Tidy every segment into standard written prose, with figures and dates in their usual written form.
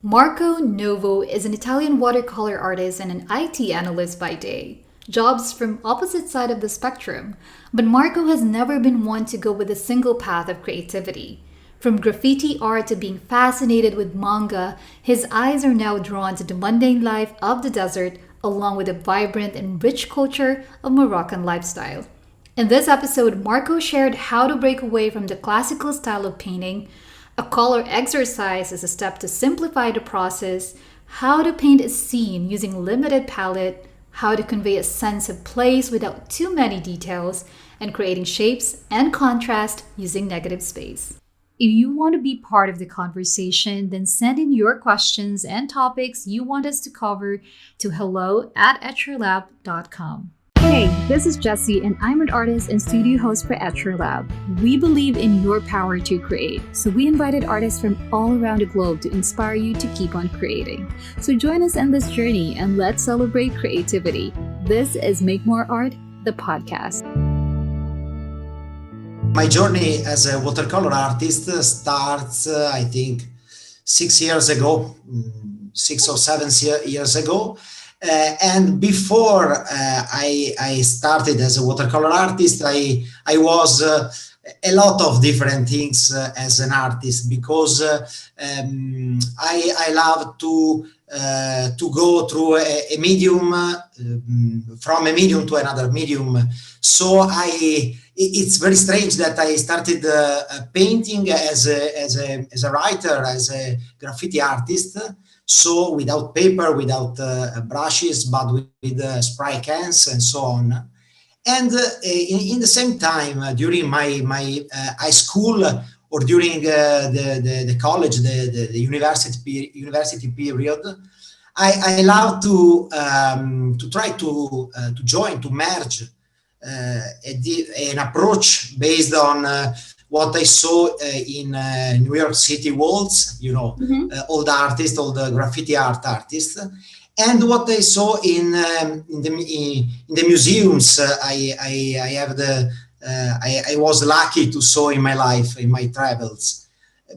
Marco Novo is an Italian watercolor artist and an IT analyst by day. Jobs from opposite side of the spectrum, but Marco has never been one to go with a single path of creativity. From graffiti art to being fascinated with manga, his eyes are now drawn to the mundane life of the desert along with the vibrant and rich culture of Moroccan lifestyle. In this episode, Marco shared how to break away from the classical style of painting, a color exercise as a step to simplify the process, how to paint a scene using limited palette, how to convey a sense of place without too many details, and creating shapes and contrast using negative space. If you want to be part of the conversation, then send in your questions and topics you want us to cover to hello@etcherlab.com. Hey, this is Jessie, and I'm an artist and studio host for Etcher Lab. We believe in your power to create, so we invited artists from all around the globe to inspire you to keep on creating. So join us in this journey and let's celebrate creativity. This is Make More Art, the podcast. My journey as a watercolor artist starts, I think, 6 or 7 years ago. And before I started as a watercolor artist, I was a lot of different things as an artist because I love to go through a medium from a medium to another medium. So it's very strange that I started painting as a writer, as a graffiti artist. So without paper, without brushes, but with spray cans and so on. And in the same time, during my high school or during the college, the university period, I love to try to join, to merge an approach based on what I saw in New York City walls, all the graffiti art artists, and what I saw in the museums. I was lucky to saw in my life, in my travels,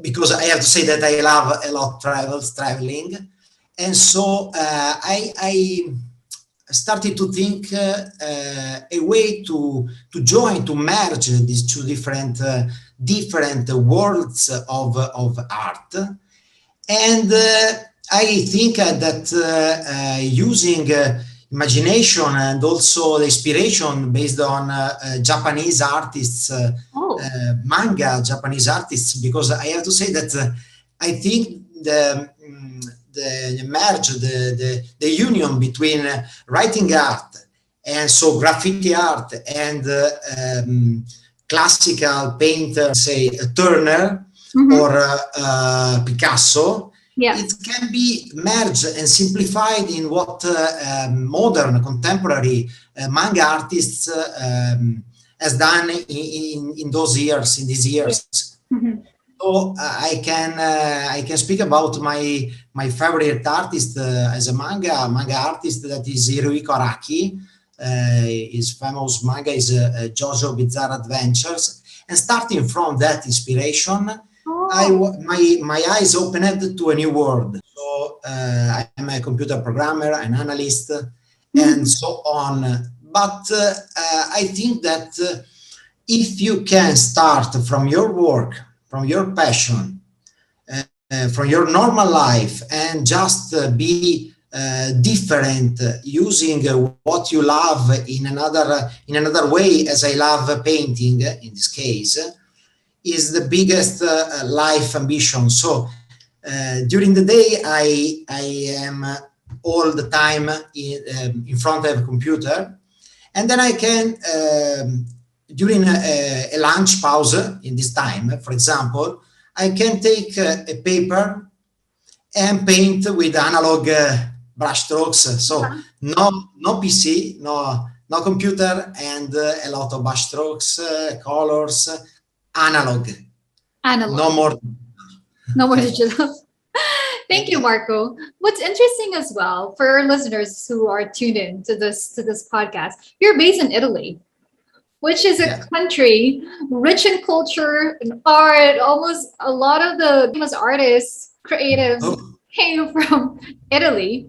because I have to say that I love a lot traveling, and so I started to think a way to join, to merge these two different worlds of art. And I think that using imagination and also the inspiration based on Japanese artists, manga Japanese artists, because I have to say that I think the merge, the union between writing art and so graffiti art and classical painter, say Turner or Picasso, it can be merged and simplified in what modern contemporary manga artists has done in these years. So I can speak about my favorite artist as a manga artist, that is Hirohiko Araki. His famous manga is JoJo Bizarre Adventures, and starting from that inspiration, my eyes opened to a new world. So I'm a computer programmer, an analyst, and so on. But I think that if you can start from your work, from your passion, from your normal life, and just be different, using what you love in another way, as I love painting in this case, is the biggest life ambition. So during the day, I am all the time in front of a computer, and then I can during a lunch pause in this time, for example, I can take a paper and paint with analog brush strokes. So no PC, no computer, and a lot of brush strokes, colors, analog. No more digital. Thank you, Marco. What's interesting as well for our listeners who are tuned in to this podcast, you're based in Italy, which is a country rich in culture and art. Almost a lot of the famous artists, creatives came from Italy.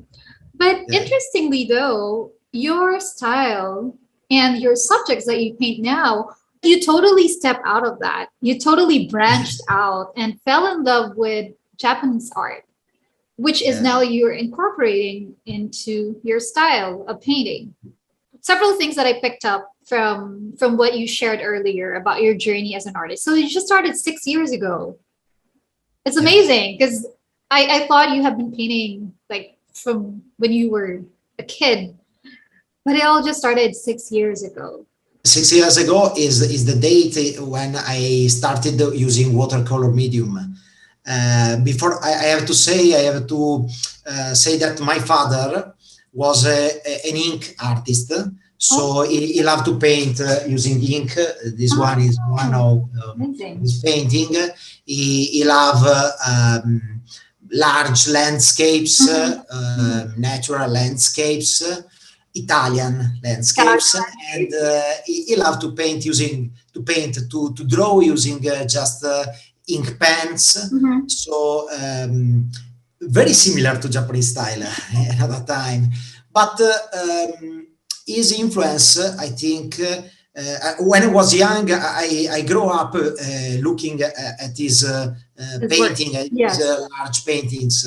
But Yeah. interestingly, though, your style and your subjects that you paint now, you totally step out of that. You totally branched out and fell in love with Japanese art, which is Yeah. now you're incorporating into your style of painting. Several things that I picked up from what you shared earlier about your journey as an artist. So you just started 6 years ago. It's Yes. amazing because I thought you have been painting like from when you were a kid, but it all just started 6 years ago. 6 years ago is the date when I started using watercolor medium. Before I have to say, I have to say that my father was an ink artist, Oh, so he loved to paint using ink. This one is one of amazing. his painting. He loved large landscapes, natural landscapes, Italian landscapes, and he loved to paint to draw using just ink pens. Mhm. So very similar to Japanese style at that time. But his influence, I think, when I was young, I grew up looking at his His work. painting, at his Yes. large paintings.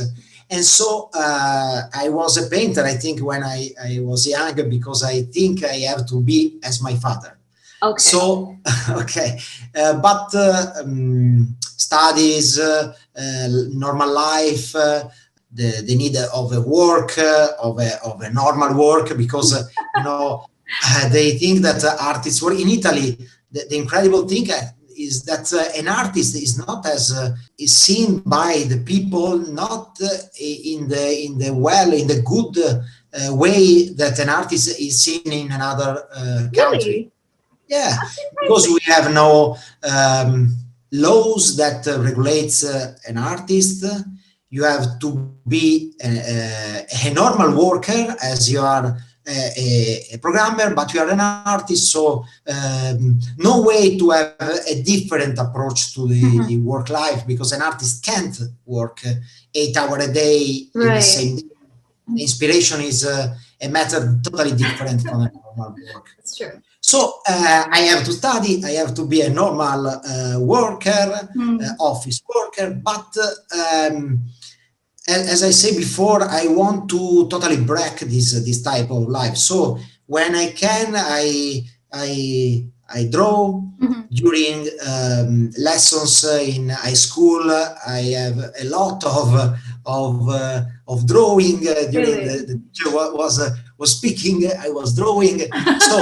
And so I was a painter, I think, when I was young, because I think I have to be as my father. Okay. So, okay, but studies, normal life, the need of a work, of a normal work, because, they think that artists work in Italy. The incredible thing is that an artist is not as is seen by the people, not in the good way that an artist is seen in another country. Really? Yeah, That's because surprising. we have no laws that regulates an artist. You have to be a normal worker, as you are a programmer, but you are an artist, so no way to have a different approach to the work life, because an artist can't work 8 hours a day in the Right. same day. The inspiration is a matter totally different from a normal work. That's true. So I have to study, I have to be a normal worker, office worker, but as I say before, I want to totally break this type of life. So when I can, I draw. During lessons in high school, I have a lot of drawing. During the teacher was speaking, I was drawing. So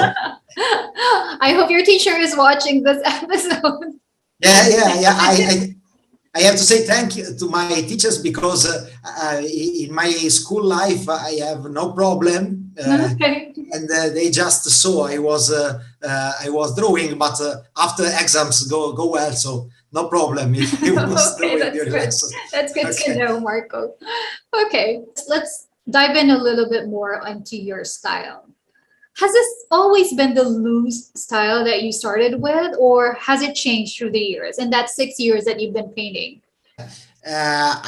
I hope your teacher is watching this episode. I have to say thank you to my teachers, because in my school life I have no problem, Okay. and they just saw I was drawing, but after exams go well, so no problem if I was Okay, drawing that's during good. lessons. That's good to Okay. know, Marco. Okay, let's dive in a little bit more into your style. Has this always been the loose style that you started with, or has it changed through the years in that 6 years that you've been painting?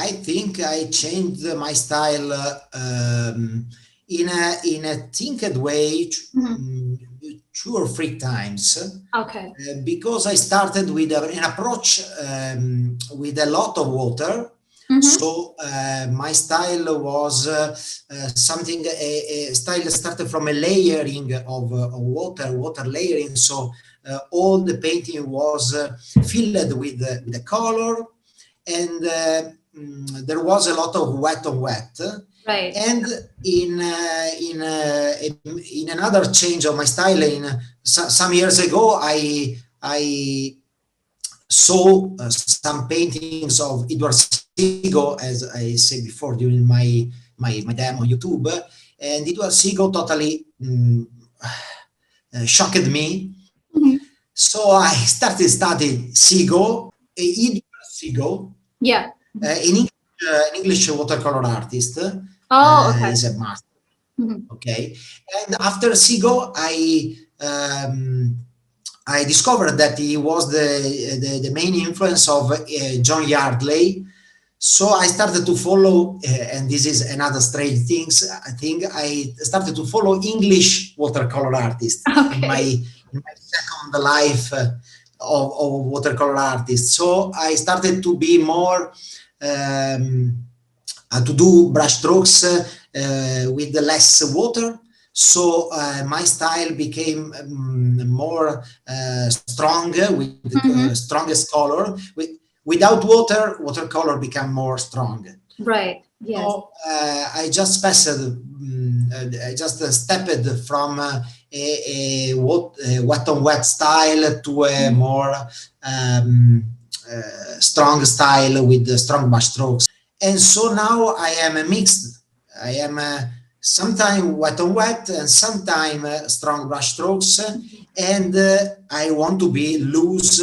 I think I changed my style in a thinked way, 2 or 3 times. Okay. Because I started with an approach with a lot of water. So my style was something, a style that started from a layering of water layering. So all the painting was filled with the color, and there was a lot of wet on wet. Right. And in another change of my style, some years ago, I saw some paintings of Edward Seago, as I said before during my demo on YouTube, and Edward Seago totally shocked me. So I started studying Seago, Edward Seago. Yeah. In English watercolor artist. Oh, okay. Is a master. Okay, and after Seago, I discovered that he was the main influence of John Yardley. So I started to follow, and this is another strange things. I think I started to follow English watercolor artists in my second life of watercolor artists. So I started to be more to do brush strokes with less water. So my style became more stronger with the strongest color. Without water, watercolor become more strong. Right. Yes. So I just passed. I just stepped from a wet on wet style to a more strong style with strong brush strokes. And so now I am a mixed. I am sometimes wet on wet and sometimes strong brush strokes. And I want to be loose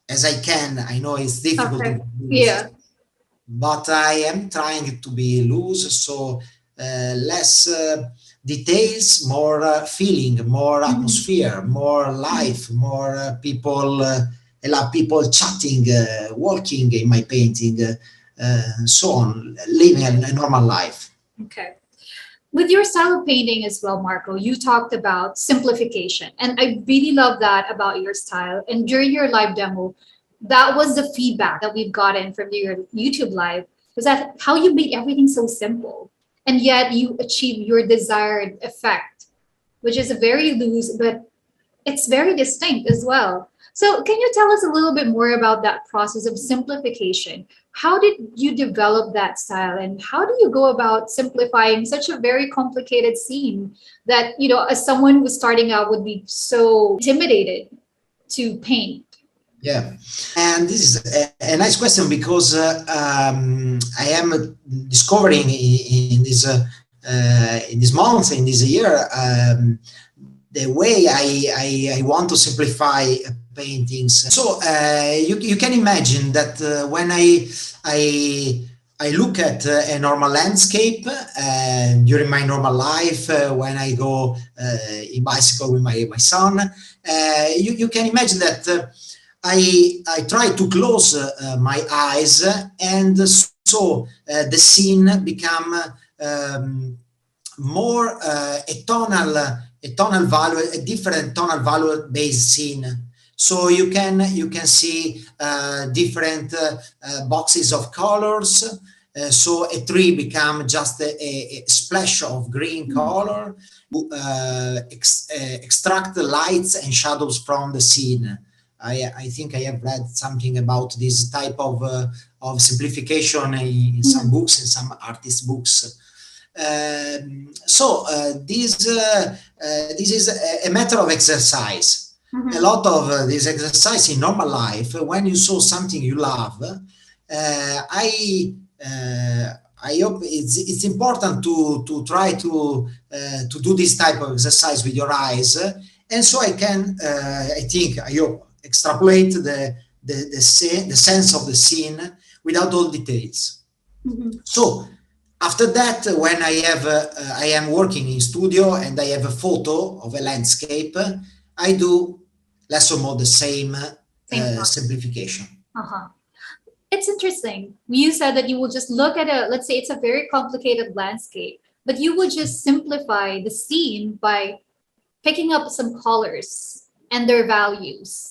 as I can. I know it's difficult to be loose, but I am trying to be loose. So less details, more feeling, more atmosphere, more life, more people. I love people chatting, walking in my painting, so on, living a normal life. Okay. With your style of painting as well, Marco, you talked about simplification. And I really love that about your style. And during your live demo, that was the feedback that we've gotten from your YouTube live, was that how you made everything so simple. And yet you achieve your desired effect, which is very loose, but it's very distinct as well. So can you tell us a little bit more about that process of simplification? How did you develop that style, and how do you go about simplifying such a very complicated scene that, you know, as someone who's starting out would be so intimidated to paint? Yeah, and this is a nice question because I am discovering in this month, in this year, the way I want to simplify paintings. So you can imagine that when I look at a normal landscape during my normal life, when I go in bicycle with my son, you can imagine that I try to close my eyes, and so the scene become more a tonal value, a different tonal value based scene. So you can see different boxes of colors. So a tree become just a splash of green color, extract the lights and shadows from the scene. I think I have read something about this type of simplification in some books, in some artist books. So this is a matter of exercise. A lot of this exercise in normal life, when you saw something you love, I hope it's important to try to do this type of exercise with your eyes, and so I can I hope extrapolate the sense of the scene without all details. So after that, when I am working in studio and I have a photo of a landscape, I do less or more the same simplification. It's interesting. You said that you will just look at let's say it's a very complicated landscape, but you would just simplify the scene by picking up some colors and their values.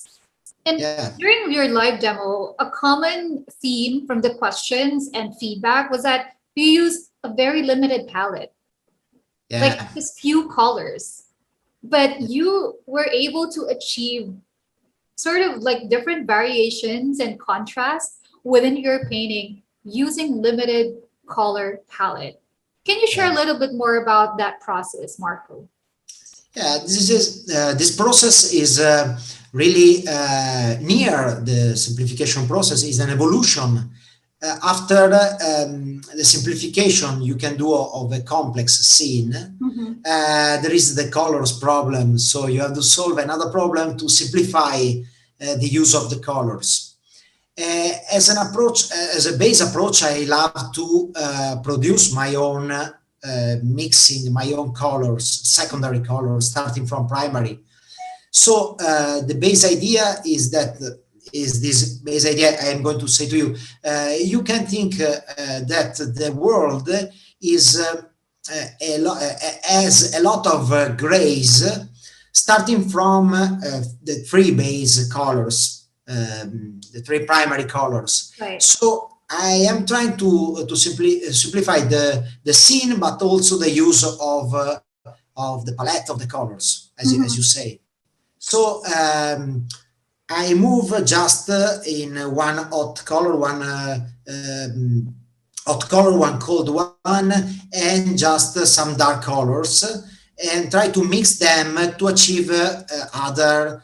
And during your live demo, a common theme from the questions and feedback was that you used a very limited palette, like just few colors, but you were able to achieve sort of like different variations and contrast within your painting using limited color palette. Can you share a little bit more about that process, Marco? Yeah, this process is really near the simplification process, is an evolution. After the simplification you can do of a complex scene, there is the colors problem. So you have to solve another problem to simplify the use of the colors. As an approach, as a base approach, I love to produce my own mixing, my own colors, secondary colors, starting from primary. So the base idea is that is this base idea I'm going to say to you. You can think that the world is has a lot of grays, starting from the three base colors, the three primary colors. Right. So I am trying to simplify the scene, but also the use of the palette of the colors, as you say. So I move just in one hot color, one hot color, one cold one, and just some dark colors, and try to mix them to achieve other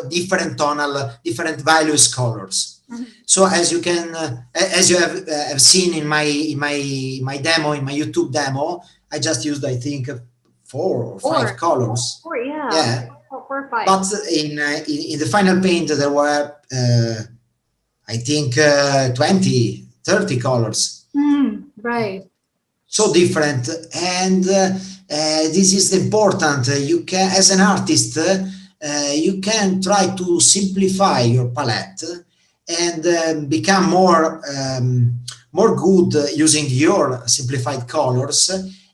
different values colors. So as you can, as you have seen in my demo, in my YouTube demo, I just used, I think, four or five colors. Four, yeah. 4 or 5. But in the final paint, there were, I think, 20, 30 colors. Right. So different. And this is important. You can, as an artist, you can try to simplify your palette and become more good using your simplified colors,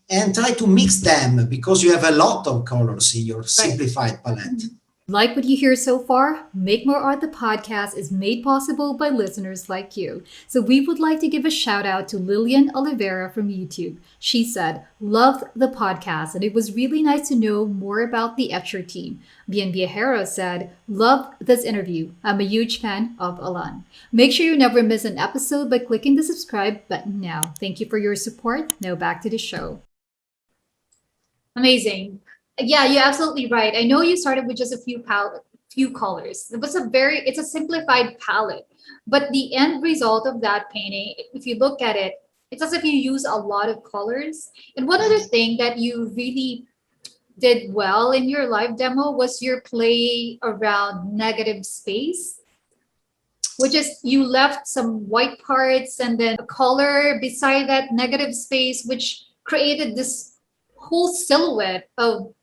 and try to mix them, because you have a lot of colors in your simplified palette. Like what you hear so far, Make More Art the podcast is made possible by listeners like you. So we would like to give a shout out to Lillian Oliveira from YouTube. She said, loved the podcast, and it was really nice to know more about the Etcher team. Bien Viajero said, loved this interview. I'm a huge fan of Alan. Make sure you never miss an episode by clicking the subscribe button now. Thank you for your support. Now back to the show. Amazing. Yeah, you're absolutely right. I know you started with just a few colors. It's a simplified palette, but the end result of that painting, if you look at it, it's as if you use a lot of colors. And one other thing that you really did well in your live demo was your play around negative space, which is you left some white parts and then a color beside that negative space, which created this whole silhouette of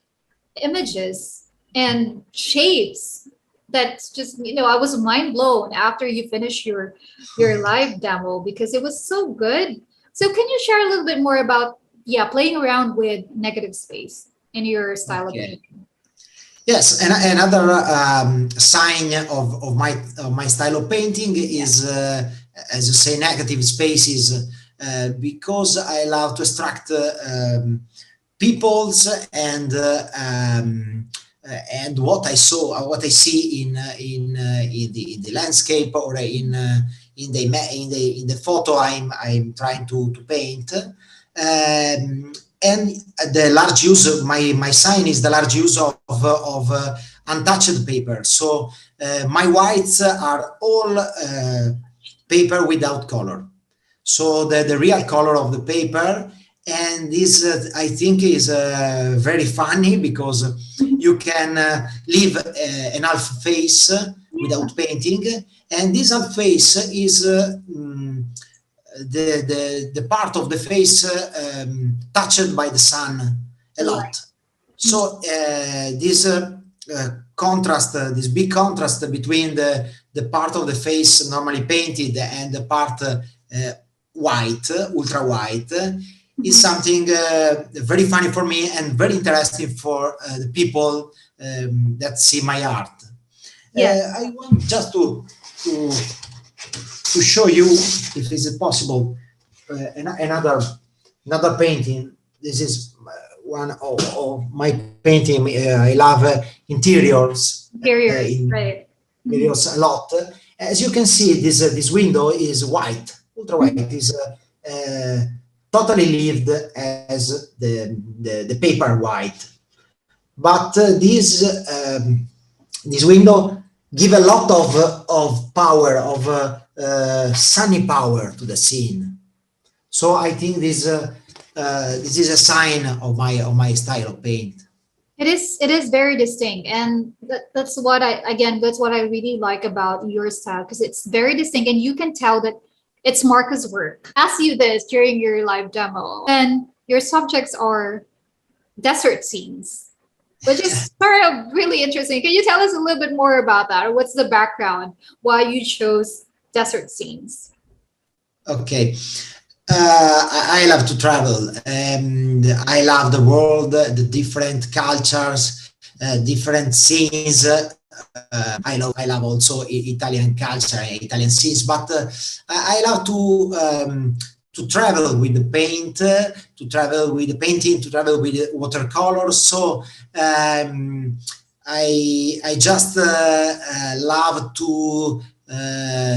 images and shapes that's just, I was mind blown after you finished your live demo, because it was so good. So can you share a little bit more about playing around with negative space in your style of painting? Yes, and another sign of my style of painting is, as you say, negative spaces, because I love to extract peoples and what I see in the landscape, or in the photo I'm trying to paint, and the large use of my sign is the large use of untouched paper. So my whites are all paper without color. So the real color of the paper. And this, I think, is very funny, because you can leave an half face without painting, and this half face is the part of the face touched by the sun a lot. So this contrast, this big contrast between the part of the face normally painted and the part white, ultra white, is something very funny for me and very interesting for the people that see my art. I want just to show you, if it's possible, another painting. This is one of my painting. I love interiors. Interiors a lot. As you can see, this window is white, ultra white. Is totally lived as the paper white, but this window give a lot of power, of sunny power to the scene. So I think this is a sign of my style of paint. It is very distinct, and that's what I really like about your style, because it's very distinct, and you can tell that it's Marco's work. I asked you this during your live demo, and your subjects are desert scenes. which is sort of really interesting. Can you tell us a little bit more about that? Or what's the background? Why you chose desert scenes? Okay. I love to travel, and I love the world, the different cultures, different scenes. I love also Italian culture, Italian scenes, but I love to travel with the paint, to travel with the painting, to travel with the watercolors. So I just love to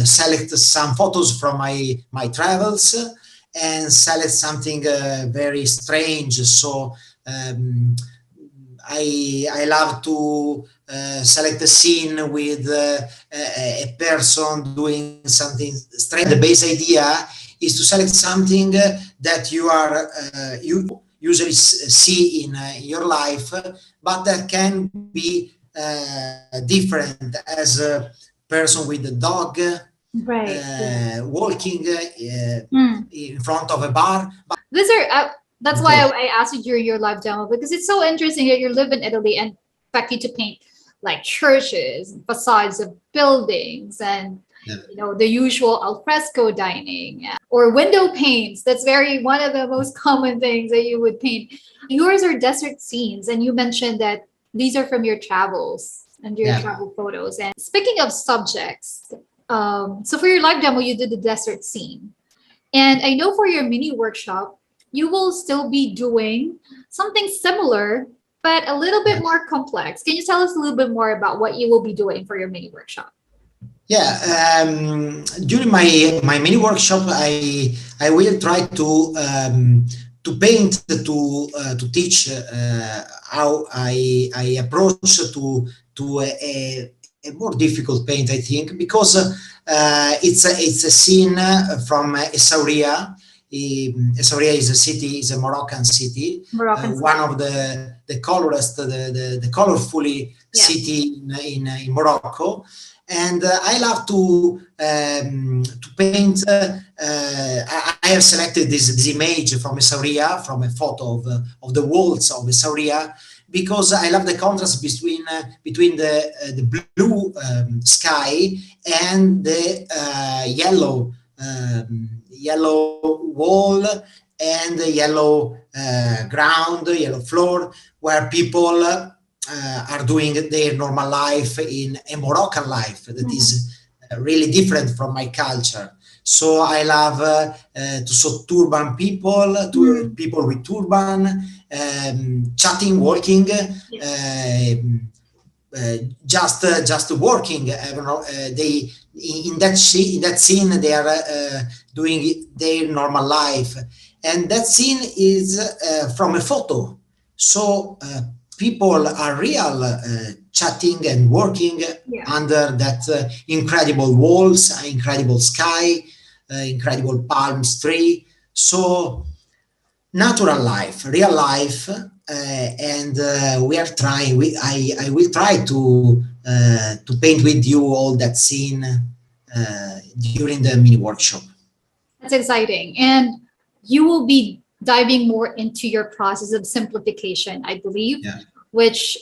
select some photos from my travels and select something very strange. So I love to select a scene with a person doing something strange. The base idea is to select something that you usually see in your life, but that can be different, as a person with a dog walking in front of a bar. But these are that's why I asked you during your live demo, because it's so interesting that you live in Italy and expect you to paint like churches, facades of buildings, and the usual al fresco dining or window paints. That's one of the most common things that you would paint. Yours are desert scenes, and you mentioned that these are from your travels and your travel photos. And speaking of subjects, so for your live demo, you did the desert scene. And I know for your mini workshop, you will still be doing something similar, but a little bit more complex. Can you tell us a little bit more about what you will be doing for your mini workshop? Yeah, during my mini workshop, I will try to paint, to teach how I approach to a more difficult paint, I think, because it's a scene from Essaouira. Essaouira is a city, is a Moroccan city, one of the colorist, the colorfully city in Morocco. And I love to paint. I have selected this image from Essaouira, from a photo of the walls of Essaouira, because I love the contrast between the blue sky and the yellow wall and the yellow ground, yellow floor, where people are doing their normal life in a Moroccan life that is really different from my culture. So I love to show turban people, people with turban, chatting, walking, just working. They in that scene they are doing their normal life, and that scene is from a photo. So people are real, chatting and working under that incredible walls, incredible sky, incredible palms tree. So natural life, real life, and we are trying. I will try to paint with you all that scene during the mini workshop. That's exciting, and you will be diving more into your process of simplification, I believe, which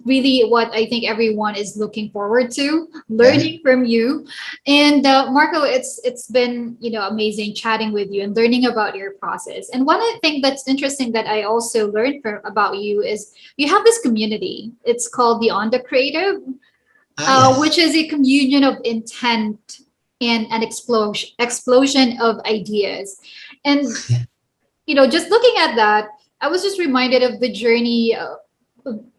really what I think everyone is looking forward to learning from you. And Marco, it's been amazing chatting with you and learning about your process. And one thing that's interesting that I also learned about you is you have this community. It's called the Onda Creative, which is a communion of intent and an explosion of ideas. And just looking at that, I was just reminded of the journey,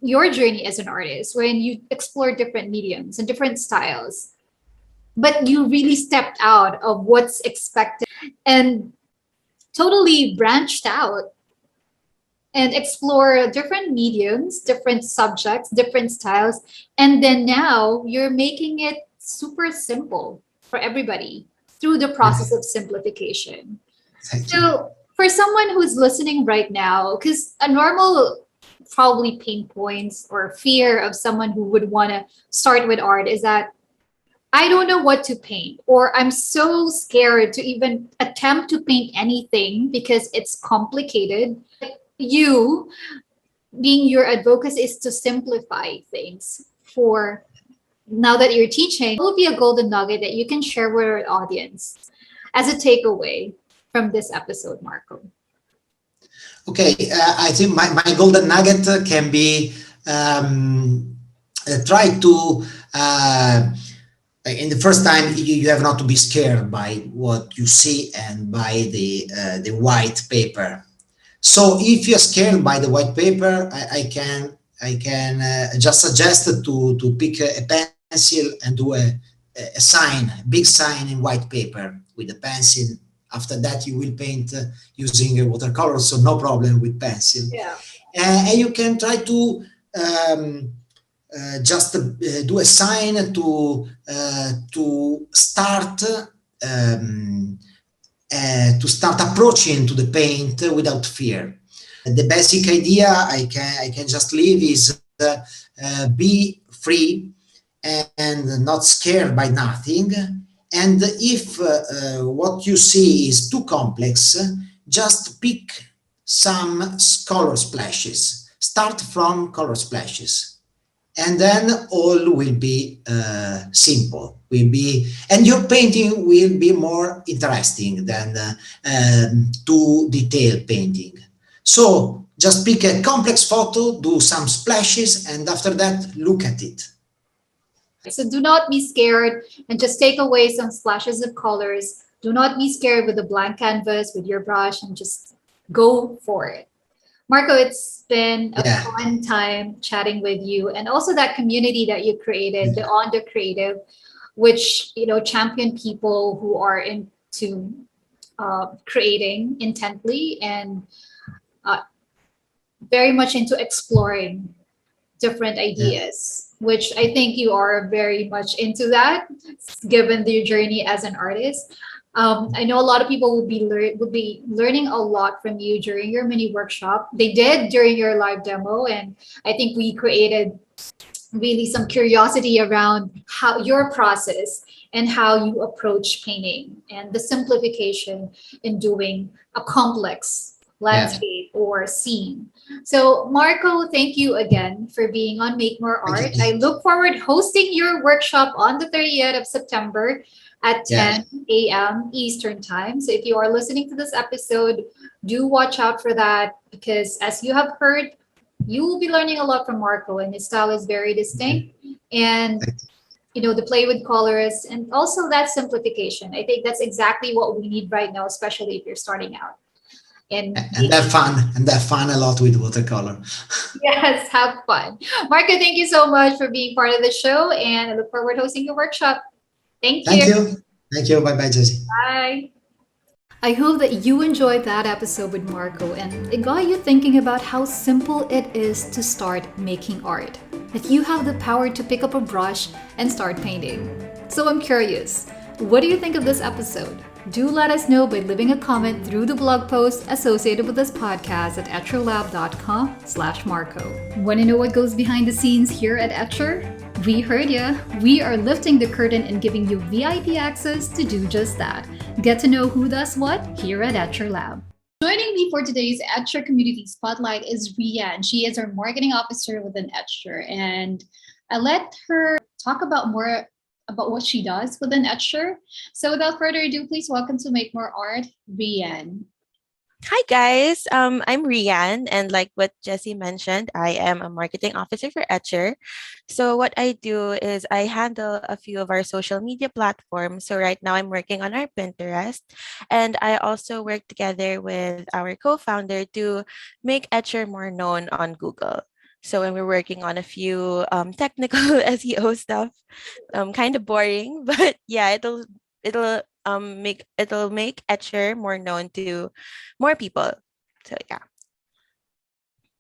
your journey as an artist, when you explore different mediums and different styles, but you really stepped out of what's expected and totally branched out and explore different mediums, different subjects, different styles. And then now you're making it super simple for everybody through the process of simplification. So for someone who's listening right now, because a normal probably pain points or fear of someone who would want to start with art is that I don't know what to paint, or I'm so scared to even attempt to paint anything because it's complicated. You being your advocacy is to simplify things for now that you're teaching. What would be a golden nugget that you can share with our audience as a takeaway from this episode, Marco? Okay, I think my golden nugget can be try to in the first time you have not to be scared by what you see and by the white paper. So if you're scared by the white paper, I can just suggest to pick a pencil and do a sign, a big sign in white paper with a pencil. After that, you will paint using a watercolor, so no problem with pencil. Yeah. And you can try to just do a sign to start approaching to the paint without fear. The basic idea I can just leave is be free and not scared by nothing. And if what you see is too complex, just pick some color splashes. Start from color splashes, and then all will be simple. And your painting will be more interesting than too detailed painting. So just pick a complex photo, do some splashes, and after that, look at it. So do not be scared and just take away some splashes of colors. Do not be scared with a blank canvas, with your brush, and just go for it. Marco, it's been a fun time chatting with you, and also that community that you created, the On the Creative, which, you know, champion people who are into creating intently and very much into exploring different ideas. Which I think you are very much into that, given your journey as an artist. I know a lot of people will be learning a lot from you during your mini workshop. They did during your live demo, and I think we created really some curiosity around how your process and how you approach painting and the simplification in doing a complex landscape or scene. So Marco, thank you again for being on Make More Art. I look forward hosting your workshop on the 30th of September at 10 a.m. Eastern time. So if you are listening to this episode, do watch out for that, because as you have heard, you will be learning a lot from Marco, and his style is very distinct. And you know, the play with colors and also that simplification. I think that's exactly what we need right now, especially if you're starting out. And have fun a lot with watercolor. Yes, have fun. Marco, thank you so much for being part of the show, and I look forward to hosting your workshop. Thank you. Thank you. Bye-bye, Jessie. Bye. I hope that you enjoyed that episode with Marco, and it got you thinking about how simple it is to start making art. That you have the power to pick up a brush and start painting. So I'm curious, what do you think of this episode? Do let us know by leaving a comment through the blog post associated with this podcast at etcherlab.com/Marco. Want to know what goes behind the scenes here at Etcher? We heard ya. We are lifting the curtain and giving you VIP access to do just that. Get to know who does what here at Etcher Lab. Joining me for today's Etcher Community Spotlight is Ria, and she is our marketing officer within Etcher. And I let her talk about what she does within Etcher. So without further ado, please welcome to Make More Art, Rian. Hi guys, I'm Rian, and like what Jessie mentioned, I am a marketing officer for Etcher. So what I do is I handle a few of our social media platforms. So right now I'm working on our Pinterest, and I also work together with our co-founder to make Etcher more known on Google. So when we're working on a few technical SEO stuff, kind of boring, but yeah, it'll make Etcher more known to more people. So yeah.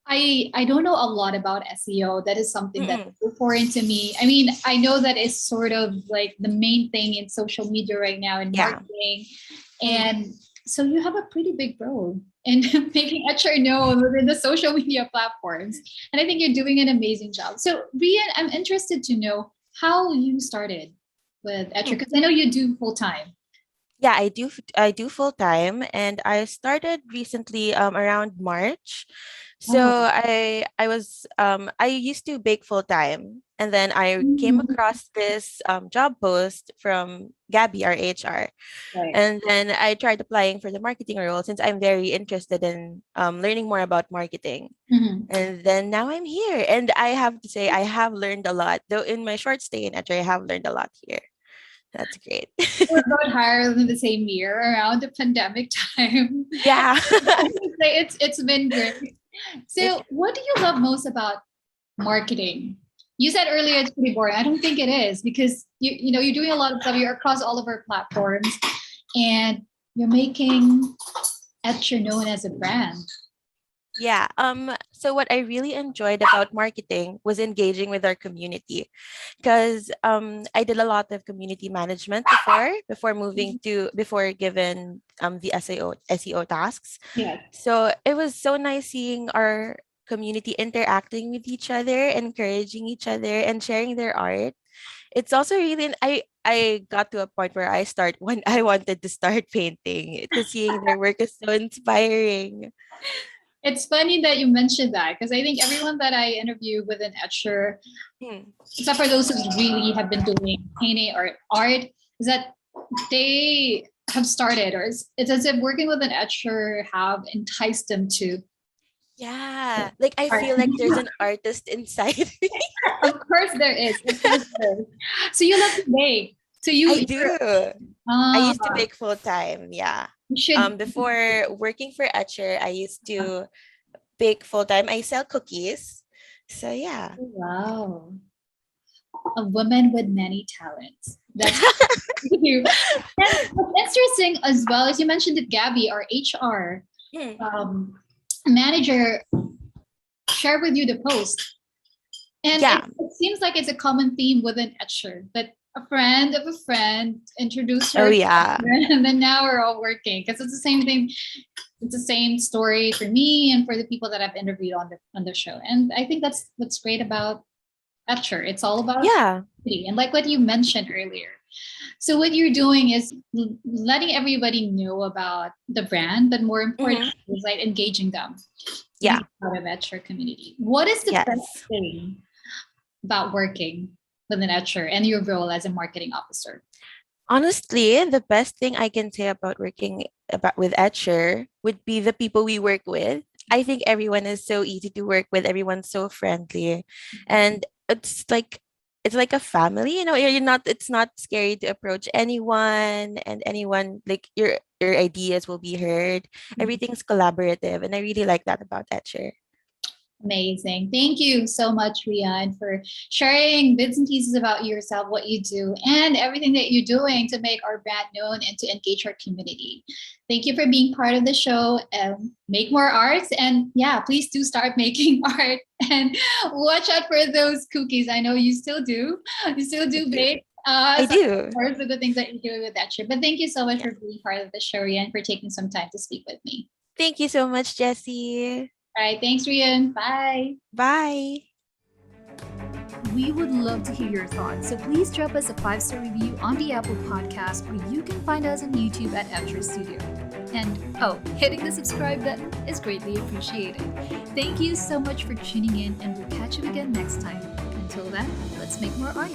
I don't know a lot about SEO. That is something that's foreign to me. I mean, I know that is sort of like the main thing in social media right now in marketing. And so you have a pretty big role in making Etcher known within the social media platforms. And I think you're doing an amazing job. So Rian, I'm interested to know how you started with Etcher, because I know you do full time. Yeah, I do full time, and I started recently around March. So Oh. I used to bake full time, and then I came Mhm. across this job post from Gabby, our HR, Right. and then I tried applying for the marketing role since I'm very interested in learning more about marketing. Mhm. And then now I'm here, and I have to say I have learned a lot. Though in my short stay in HR, I have learned a lot here. That's great. We're both hired in the same year around the pandemic time. Yeah. It's been great. It So, what do you love most about marketing? You said earlier it's pretty boring. I don't think it is because you're doing a lot of stuff. You're across all of our platforms, and you're making Etcher known as a brand. Yeah. So what I really enjoyed about marketing was engaging with our community, because I did a lot of community management before given the SEO tasks. Yes. So it was so nice seeing our community interacting with each other, encouraging each other, and sharing their art. It's also really I got to a point where when I wanted to start painting because seeing their work is so inspiring. It's funny that you mentioned that because I think everyone that I interview with an etcher, Hmm. except for those who really have been doing painting or art, is that they have started, or it's as if working with an etcher have enticed them to Yeah, like I art. feel like there's an artist inside me. Of course there is. Of course there is. So you love to bake. So I do. I ah, used to bake full time. Yeah. you should. Before working for Etcher, I used to bake full time. I sell cookies. So yeah. Wow, a woman with many talents. That's you. And what's interesting as well as you mentioned that Gabby, our HR Hmm. manager, shared with you the post. And Yeah. it seems like it's a common theme within Etcher that a friend of a friend introduced Oh her, yeah. and then now we're all working because it's the same thing. It's the same story for me and for the people that I've interviewed on the show. And I think that's what's great about Etcher. It's all about Yeah. community. And like what you mentioned earlier. So what you're doing is letting everybody know about the brand, but more Hmm. importantly, is like engaging them to Yeah. be part of Etcher community. What is the best Yes. thing about working with an etcher and your role as a marketing officer? Honestly, the best thing I can say about working about with Etcher would be the people we work with. I think everyone is so easy to work with. Everyone's so friendly, and it's like a family. You're not. It's not scary to approach anyone, and anyone like your ideas will be heard. Everything's collaborative, and I really like that about Etcher. Amazing. Thank you so much, Rian, for sharing bits and pieces about yourself, what you do, and everything that you're doing to make our brand known and to engage our community. Thank you for being part of the show. Make more arts. And yeah, please do start making art and watch out for those cookies. I know you still do. You still I do do. bake. I So do. of the things that you do with that shit. But thank you so much Yeah. for being part of the show, Rian, for taking some time to speak with me. Thank you so much, Jessie. All right. Thanks, Rian. Bye. Bye. We would love to hear your thoughts, so please drop us a 5-star review on the Apple Podcast, or you can find us on YouTube at Etcher Studio. And hitting the subscribe button is greatly appreciated. Thank you so much for tuning in, and we'll catch you again next time. Until then, let's make more art.